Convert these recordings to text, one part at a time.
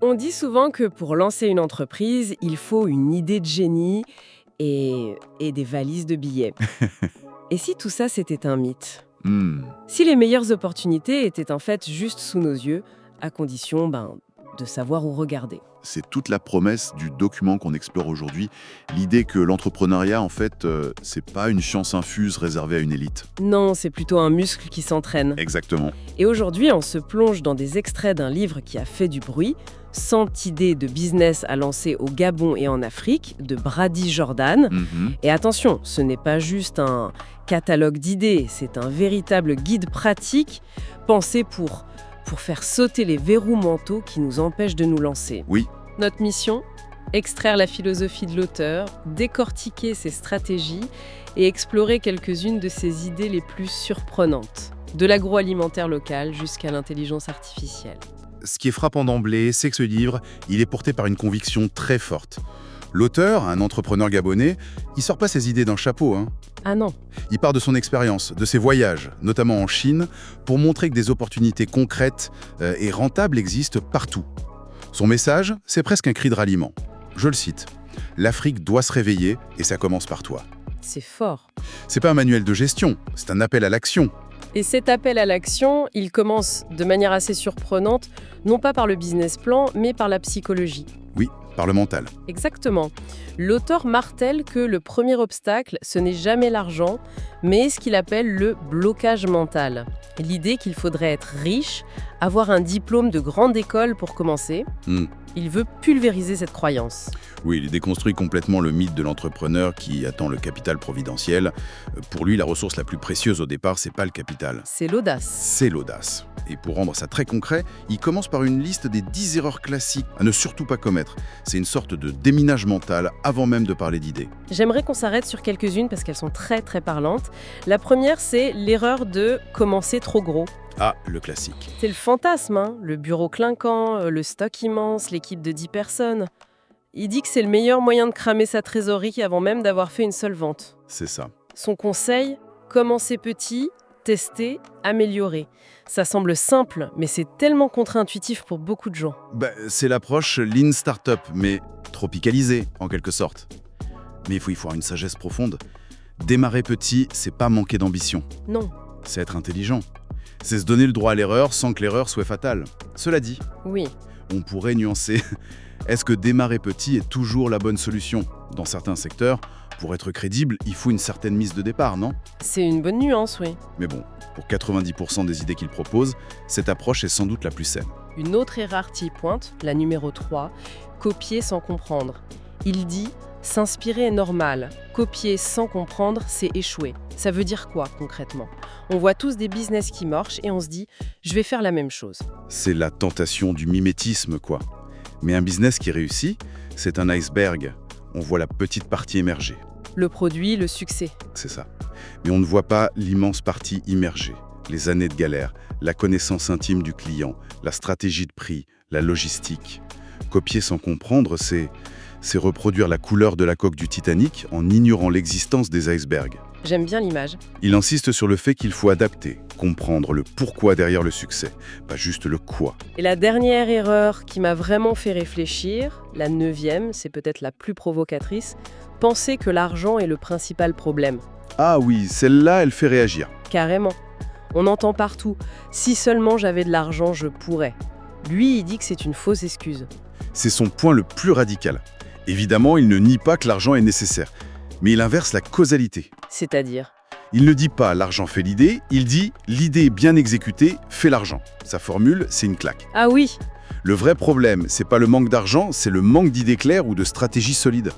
On dit souvent que pour lancer une entreprise, il faut une idée de génie et des valises de billets. Et si tout ça, c'était un mythe? Si les meilleures opportunités étaient en fait juste sous nos yeux, à condition de savoir où regarder. C'est toute la promesse du document qu'on explore aujourd'hui. L'idée que l'entrepreneuriat, en fait, c'est pas une science infuse réservée à une élite. Non, c'est plutôt un muscle qui s'entraîne. Exactement. Et aujourd'hui, on se plonge dans des extraits d'un livre qui a fait du bruit, 100 idées de business à lancer au Gabon et en Afrique, de Brady Jordan. Et attention, ce n'est pas juste un catalogue d'idées, c'est un véritable guide pratique pensé pour faire sauter les verrous mentaux qui nous empêchent de nous lancer. Oui. Notre mission ? Extraire la philosophie de l'auteur, décortiquer ses stratégies et explorer quelques-unes de ses idées les plus surprenantes. De l'agroalimentaire local jusqu'à l'intelligence artificielle. Ce qui est frappant d'emblée, c'est que ce livre, il est porté par une conviction très forte. L'auteur, un entrepreneur gabonais, il sort pas ses idées d'un chapeau. Ah non. Il part de son expérience, de ses voyages, notamment en Chine, pour montrer que des opportunités concrètes et rentables existent partout. Son message, c'est presque un cri de ralliement. Je le cite. « L'Afrique doit se réveiller et ça commence par toi. » C'est fort. C'est pas un manuel de gestion, c'est un appel à l'action. Et cet appel à l'action, il commence de manière assez surprenante, non pas par le business plan, mais par la psychologie. Oui, par le mental. Exactement. L'auteur martèle que le premier obstacle, ce n'est jamais l'argent, mais ce qu'il appelle le blocage mental. L'idée qu'il faudrait être riche, avoir un diplôme de grande école pour commencer. Il veut pulvériser cette croyance. Oui, il déconstruit complètement le mythe de l'entrepreneur qui attend le capital providentiel. Pour lui, la ressource la plus précieuse au départ, c'est pas le capital. C'est l'audace. C'est l'audace. Et pour rendre ça très concret, il commence par une liste des 10 erreurs classiques à ne surtout pas commettre. C'est une sorte de déminage mental avant même de parler d'idées. J'aimerais qu'on s'arrête sur quelques-unes parce qu'elles sont très très parlantes. La première, c'est l'erreur de commencer trop gros. Ah, le classique. C'est le fantasme, le bureau clinquant, le stock immense, l'équipe de 10 personnes. Il dit que c'est le meilleur moyen de cramer sa trésorerie avant même d'avoir fait une seule vente. C'est ça. Son conseil, commencer petit, tester, améliorer. Ça semble simple, mais c'est tellement contre-intuitif pour beaucoup de gens. C'est l'approche Lean Startup, mais tropicalisée, en quelque sorte. Mais il faut y avoir une sagesse profonde. Démarrer petit, c'est pas manquer d'ambition. Non. C'est être intelligent. C'est se donner le droit à l'erreur sans que l'erreur soit fatale. Cela dit, oui. On pourrait nuancer. Est-ce que démarrer petit est toujours la bonne solution ? Dans certains secteurs, pour être crédible, il faut une certaine mise de départ, non ? C'est une bonne nuance, oui. Mais bon, pour 90% des idées qu'il propose, cette approche est sans doute la plus saine. Une autre erreur t'y pointe, la numéro 3, copier sans comprendre. Il dit « s'inspirer est normal, copier sans comprendre, c'est échouer ». Ça veut dire quoi, concrètement ? On voit tous des business qui marchent et on se dit « je vais faire la même chose ». C'est la tentation du mimétisme, quoi. Mais un business qui réussit, c'est un iceberg. On voit la petite partie émerger. Le produit, le succès. C'est ça. Mais on ne voit pas l'immense partie immergée. Les années de galère, la connaissance intime du client, la stratégie de prix, la logistique. Copier sans comprendre, c'est reproduire la couleur de la coque du Titanic en ignorant l'existence des icebergs. J'aime bien l'image. Il insiste sur le fait qu'il faut adapter, comprendre le pourquoi derrière le succès, pas juste le quoi. Et la dernière erreur qui m'a vraiment fait réfléchir, la 9e, c'est peut-être la plus provocatrice, penser que l'argent est le principal problème. Ah oui, celle-là, elle fait réagir. Carrément. On entend partout « si seulement j'avais de l'argent, je pourrais ». Lui, il dit que c'est une fausse excuse. C'est son point le plus radical. Évidemment, il ne nie pas que l'argent est nécessaire, mais il inverse la causalité. C'est-à-dire ? Il ne dit pas « l'argent fait l'idée », il dit « l'idée bien exécutée fait l'argent ». Sa formule, c'est une claque. Ah oui. Le vrai problème, c'est pas le manque d'argent, c'est le manque d'idées claires ou de stratégie solide.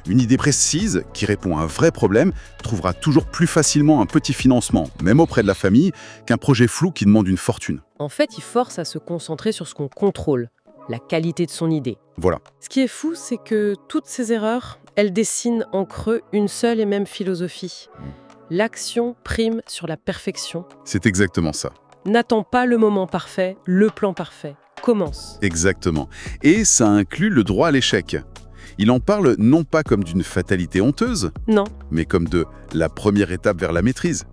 Une idée précise, qui répond à un vrai problème, trouvera toujours plus facilement un petit financement, même auprès de la famille, qu'un projet flou qui demande une fortune. En fait, il force à se concentrer sur ce qu'on contrôle, la qualité de son idée. Voilà. Ce qui est fou, c'est que toutes ces erreurs, elles dessinent en creux une seule et même philosophie. L'action prime sur la perfection. C'est exactement ça. N'attends pas le moment parfait, le plan parfait. Commence. Exactement. Et ça inclut le droit à l'échec. Il en parle non pas comme d'une fatalité honteuse, Non. mais comme de la première étape vers la maîtrise.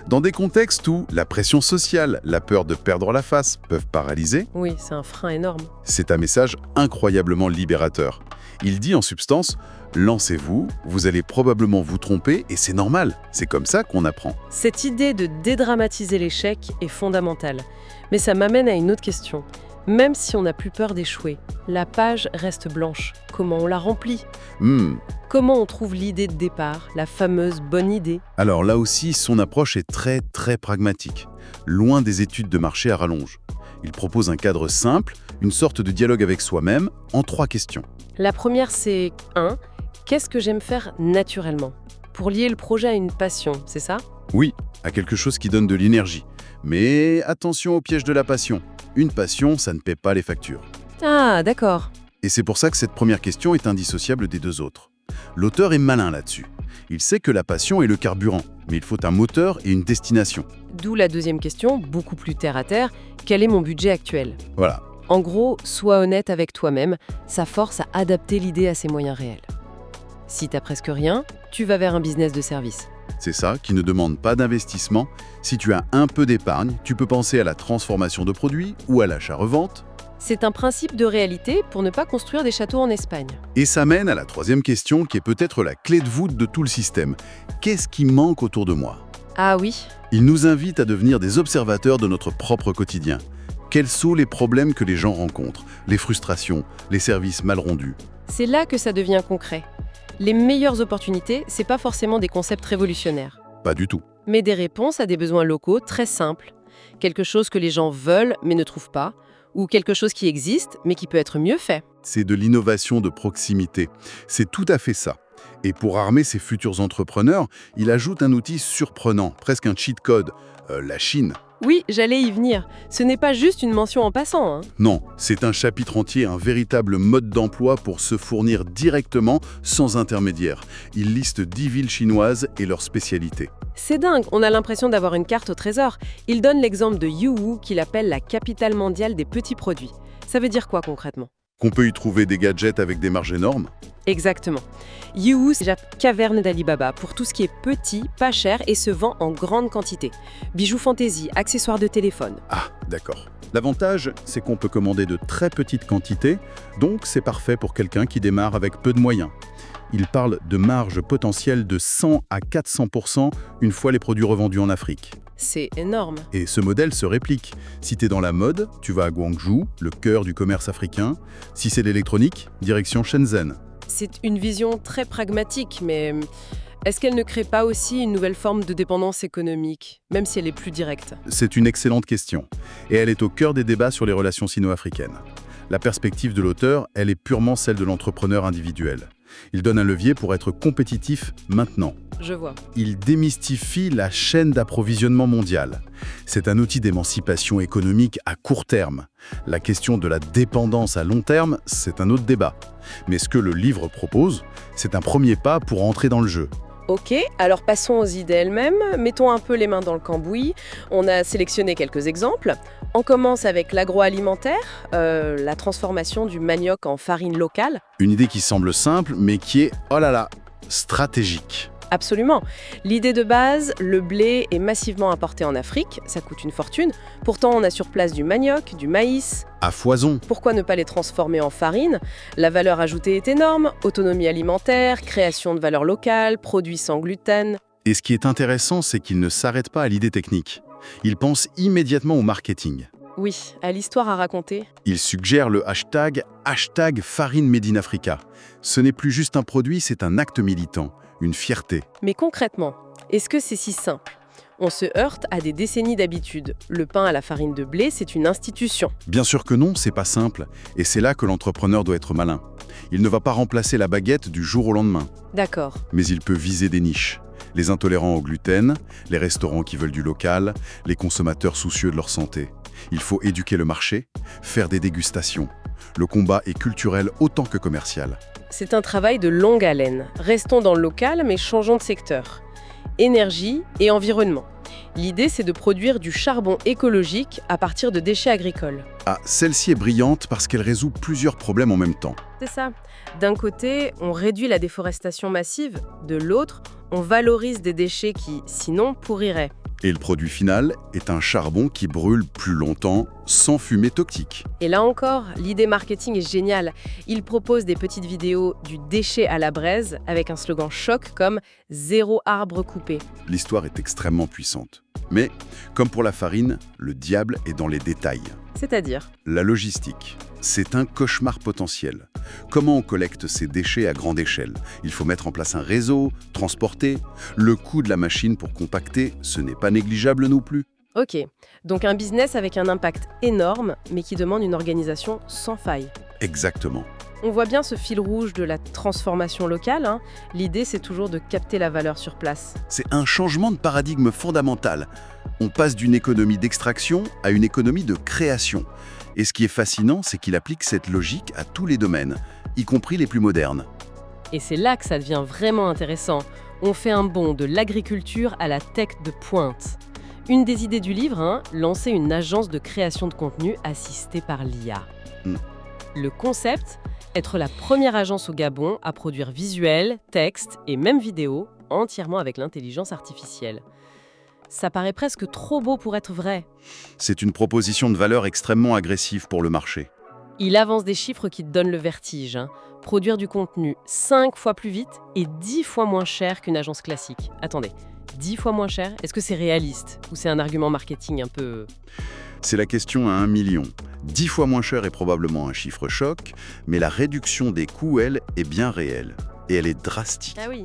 Dans des contextes où la pression sociale, la peur de perdre la face peuvent paralyser, Oui, c'est un frein énorme. c'est un message incroyablement libérateur. Il dit en substance « Lancez-vous, vous allez probablement vous tromper et c'est normal, c'est comme ça qu'on apprend. Cette idée de dédramatiser l'échec est fondamentale. Mais ça m'amène à une autre question. Même si on n'a plus peur d'échouer, la page reste blanche. Comment on la remplit ? Comment on trouve l'idée de départ, la fameuse bonne idée ? Alors là aussi, son approche est très pragmatique, loin des études de marché à rallonge. Il propose un cadre simple, une sorte de dialogue avec soi-même, en 3 questions. La première, c'est 1. Qu'est-ce que j'aime faire naturellement ? Pour lier le projet à une passion, c'est ça ? Oui, à quelque chose qui donne de l'énergie. Mais attention au piège de la passion. Une passion, ça ne paie pas les factures. Ah, d'accord. Et c'est pour ça que cette première question est indissociable des 2 autres. L'auteur est malin là-dessus. Il sait que la passion est le carburant, mais il faut un moteur et une destination. D'où la deuxième question, beaucoup plus terre-à-terre. Quel est mon budget actuel ? Voilà. En gros, sois honnête avec toi-même, ça force à adapter l'idée à ses moyens réels. Si t'as presque rien, tu vas vers un business de service. C'est ça, qui ne demande pas d'investissement. Si tu as un peu d'épargne, tu peux penser à la transformation de produits ou à l'achat-revente. C'est un principe de réalité pour ne pas construire des châteaux en Espagne. Et ça mène à la 3e question qui est peut-être la clé de voûte de tout le système. Qu'est-ce qui manque autour de moi ? Ah oui, Il nous invite à devenir des observateurs de notre propre quotidien. Quels sont les problèmes que les gens rencontrent ? Les frustrations, les services mal rendus ? c'est là que ça devient concret. Les meilleures opportunités, c'est pas forcément des concepts révolutionnaires, Pas du tout. mais des réponses à des besoins locaux très simples. Quelque chose que les gens veulent mais ne trouvent pas, ou quelque chose qui existe mais qui peut être mieux fait. C'est de l'innovation de proximité. C'est tout à fait ça. Et pour armer ses futurs entrepreneurs, il ajoute un outil surprenant, presque un cheat code, la Chine. Oui, j'allais y venir. Ce n'est pas juste une mention en passant, hein. Non, c'est un chapitre entier, un véritable mode d'emploi pour se fournir directement, sans intermédiaire. Il liste 10 villes chinoises et leurs spécialités. C'est dingue, on a l'impression d'avoir une carte au trésor. Il donne l'exemple de Yiwu qu'il appelle la capitale mondiale des petits produits. Ça veut dire quoi concrètement ? Qu'on peut y trouver des gadgets avec des marges énormes ? Exactement. Yiwu, c'est la caverne d'Alibaba pour tout ce qui est petit, pas cher et se vend en grande quantité. Bijoux fantaisie, accessoires de téléphone. Ah, d'accord. L'avantage, c'est qu'on peut commander de très petites quantités, donc c'est parfait pour quelqu'un qui démarre avec peu de moyens. Il parle de marge potentielle de 100 à 400% une fois les produits revendus en Afrique. C'est énorme. Et ce modèle se réplique. Si t'es dans la mode, tu vas à Guangzhou, le cœur du commerce africain. Si c'est l'électronique, direction Shenzhen. C'est une vision très pragmatique, mais est-ce qu'elle ne crée pas aussi une nouvelle forme de dépendance économique, même si elle est plus directe ? C'est une excellente question. Et elle est au cœur des débats sur les relations sino-africaines. La perspective de l'auteur, elle est purement celle de l'entrepreneur individuel. Il donne un levier pour être compétitif maintenant. Je vois. Il démystifie la chaîne d'approvisionnement mondiale. C'est un outil d'émancipation économique à court terme. La question de la dépendance à long terme, c'est un autre débat. Mais ce que le livre propose, c'est un premier pas pour entrer dans le jeu. Ok, alors passons aux idées elles-mêmes. Mettons un peu les mains dans le cambouis. On a sélectionné quelques exemples. On commence avec l'agroalimentaire, la transformation du manioc en farine locale. Une idée qui semble simple, mais qui est, oh là là, stratégique. Absolument. L'idée de base, le blé est massivement importé en Afrique, ça coûte une fortune. Pourtant, on a sur place du manioc, du maïs. À foison. Pourquoi ne pas les transformer en farine ? La valeur ajoutée est énorme, autonomie alimentaire, création de valeur locale, produits sans gluten. Et ce qui est intéressant, c'est qu'il ne s'arrête pas à l'idée technique. Il pense immédiatement au marketing. Oui, à l'histoire à raconter. Il suggère le hashtag Farine Made in Africa. Ce n'est plus juste un produit, c'est un acte militant, une fierté. Mais concrètement, est-ce que c'est si simple ? On se heurte à des décennies d'habitude. Le pain à la farine de blé, c'est une institution. Bien sûr que non, c'est pas simple. Et c'est là que l'entrepreneur doit être malin. Il ne va pas remplacer la baguette du jour au lendemain. D'accord. Mais il peut viser des niches. Les intolérants au gluten, les restaurants qui veulent du local, les consommateurs soucieux de leur santé. Il faut éduquer le marché, faire des dégustations. Le combat est culturel autant que commercial. C'est un travail de longue haleine. Restons dans le local, mais changeons de secteur. Énergie et environnement. L'idée, c'est de produire du charbon écologique à partir de déchets agricoles. Ah, celle-ci est brillante parce qu'elle résout plusieurs problèmes en même temps. C'est ça. D'un côté, on réduit la déforestation massive. De l'autre, on valorise des déchets qui, sinon, pourriraient. Et le produit final est un charbon qui brûle plus longtemps, sans fumée toxique. Et là encore, l'idée marketing est géniale. Il propose des petites vidéos du déchet à la braise avec un slogan choc comme « Zéro arbre coupé ». L'histoire est extrêmement puissante. Mais, comme pour la farine, le diable est dans les détails. C'est-à-dire, La logistique, c'est un cauchemar potentiel. Comment on collecte ces déchets à grande échelle? Il faut mettre en place un réseau, transporter. Le coût de la machine pour compacter, ce n'est pas négligeable non plus. ok, donc un business avec un impact énorme, mais qui demande une organisation sans faille. Exactement. On voit bien ce fil rouge de la transformation locale, hein. L'idée, c'est toujours de capter la valeur sur place. C'est un changement de paradigme fondamental. On passe d'une économie d'extraction à une économie de création. Et ce qui est fascinant, c'est qu'il applique cette logique à tous les domaines, y compris les plus modernes. Et c'est là que ça devient vraiment intéressant. On fait un bond de l'agriculture à la tech de pointe. Une des idées du livre, hein, lancer une agence de création de contenu assistée par l'IA. Le concept, être la première agence au Gabon à produire visuels, textes et même vidéos entièrement avec l'intelligence artificielle. Ça paraît presque trop beau pour être vrai. C'est une proposition de valeur extrêmement agressive pour le marché. Il avance des chiffres qui te donnent le vertige, hein. Produire du contenu 5 fois plus vite et 10 fois moins cher qu'une agence classique. Attendez, 10 fois moins cher, est-ce que c'est réaliste? Ou c'est un argument marketing un peu... C'est la question à 1 million. 10 fois moins cher est probablement un chiffre choc, mais la réduction des coûts, elle, est bien réelle. Et elle est drastique. Ah oui.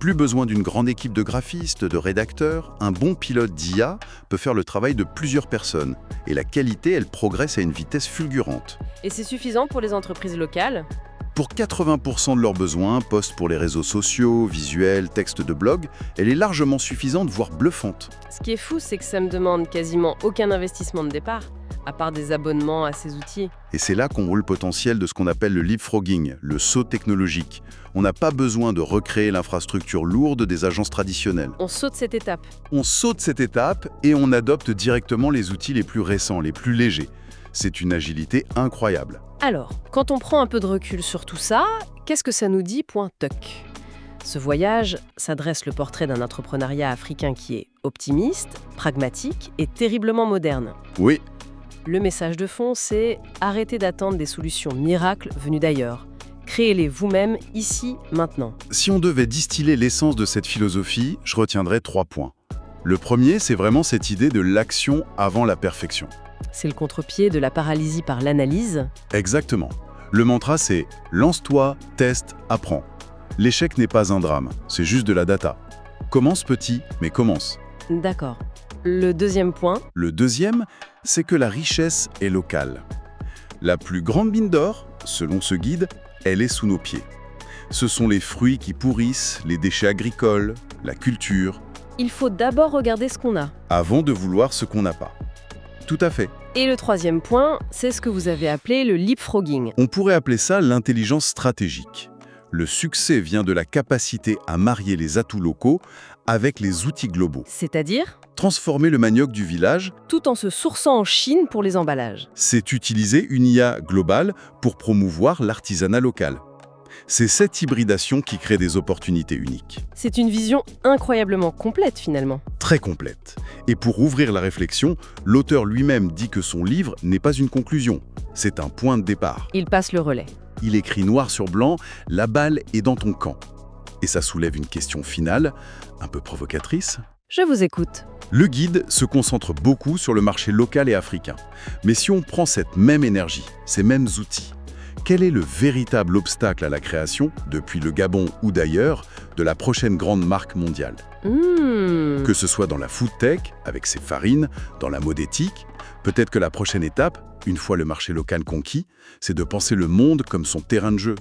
Plus besoin d'une grande équipe de graphistes, de rédacteurs, un bon pilote d'IA peut faire le travail de plusieurs personnes. Et la qualité, elle progresse à une vitesse fulgurante. Et c'est suffisant pour les entreprises locales? Pour 80% de leurs besoins, posts pour les réseaux sociaux, visuels, textes de blog, elle est largement suffisante, voire bluffante. Ce qui est fou, c'est que ça me demande quasiment aucun investissement de départ, à part des abonnements à ces outils. Et c'est là qu'on roule le potentiel de ce qu'on appelle le leapfrogging, le saut technologique. On n'a pas besoin de recréer l'infrastructure lourde des agences traditionnelles. On saute cette étape. On saute cette étape et on adopte directement les outils les plus récents, les plus légers. C'est une agilité incroyable. Alors, quand on prend un peu de recul sur tout ça, qu'est-ce que ça nous dit, point toc? Ce voyage, ça dresse le portrait d'un entrepreneuriat africain qui est optimiste, pragmatique et terriblement moderne. Oui, Le message de fond, c'est arrêtez d'attendre des solutions miracles venues d'ailleurs. Créez-les vous-même, ici, maintenant. si on devait distiller l'essence de cette philosophie, je retiendrais 3 points. Le premier, c'est vraiment cette idée de l'action avant la perfection. C'est le contre-pied de la paralysie par l'analyse. Exactement. Le mantra, c'est « lance-toi, teste, apprends ». L'échec n'est pas un drame, c'est juste de la data. Commence petit, mais commence. D'accord. Le deuxième point, Le deuxième, c'est que la richesse est locale. La plus grande mine d'or, selon ce guide, elle est sous nos pieds. Ce sont les fruits qui pourrissent, les déchets agricoles, la culture, il faut d'abord regarder ce qu'on a. avant de vouloir ce qu'on n'a pas. Tout à fait. Et le troisième point, c'est ce que vous avez appelé le leapfrogging. On pourrait appeler ça l'intelligence stratégique. Le succès vient de la capacité à marier les atouts locaux avec les outils globaux. C'est-à-dire, Transformer le manioc du village, tout en se sourçant en Chine pour les emballages. c'est utiliser une IA globale pour promouvoir l'artisanat local. C'est cette hybridation qui crée des opportunités uniques. C'est une vision incroyablement complète finalement. Très complète. Et pour ouvrir la réflexion, l'auteur lui-même dit que son livre n'est pas une conclusion, c'est un point de départ. Il passe le relais. Il écrit noir sur blanc « La balle est dans ton camp ». Et ça soulève une question finale, un peu provocatrice. Je vous écoute. Le guide se concentre beaucoup sur le marché local et africain. Mais si on prend cette même énergie, ces mêmes outils, quel est le véritable obstacle à la création, depuis le Gabon ou d'ailleurs, de la prochaine grande marque mondiale? Que ce soit dans la food tech, avec ses farines, dans la mode éthique, peut-être que la prochaine étape, une fois le marché local conquis, c'est de penser le monde comme son terrain de jeu.